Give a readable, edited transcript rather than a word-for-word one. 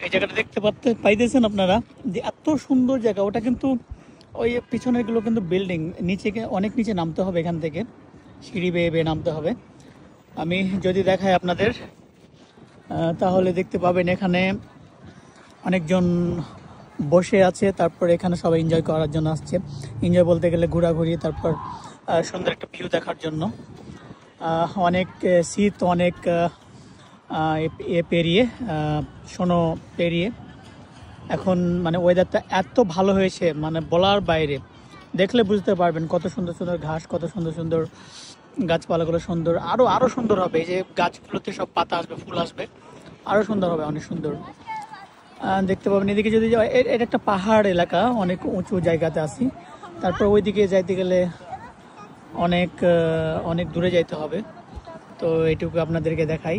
এই জায়গাটা দেখতে পাইতেছেন আপনারা যে এত সুন্দর জায়গা। ওটা কিন্তু ওই পিছনের গুলো কিন্তু বিল্ডিং, নিচে অনেক নিচে নামতে হবে, এখান থেকে সিঁড়ি বেয়ে বেয়ে নামতে হবে। আমি যদি দেখাই আপনাদের তাহলে দেখতে পাবেন এখানে অনেকজন বসে আছে, তারপর এখানে সবাই এনজয় করার জন্য আসছে। এনজয় বলতে গেলে ঘোরাঘুরি, তারপর সুন্দর একটা ভিউ দেখার জন্য। অনেক শীত, অনেক পেরিয়ে শোনো পেরিয়ে এখন মানে ওয়েদারটা এত ভালো হয়েছে, মানে বলার বাইরে। দেখলে বুঝতে পারবেন কত সুন্দর সুন্দর ঘাস, কত সুন্দর সুন্দর গাছপালাগুলো সুন্দর, আরো সুন্দর হবে। এই যে গাছগুলোতে সব পাতা আসবে, ফুল আসবে, আরো সুন্দর হবে, অনেক সুন্দর দেখতে পাবেন। এদিকে যদি এটা একটা পাহাড় এলাকা, অনেক উঁচু জায়গাতে আছি। তারপর ওইদিকে যাইতে গেলে অনেক অনেক দূরে যাইতে হবে। তো এইটুকু আপনাদেরকে দেখাই।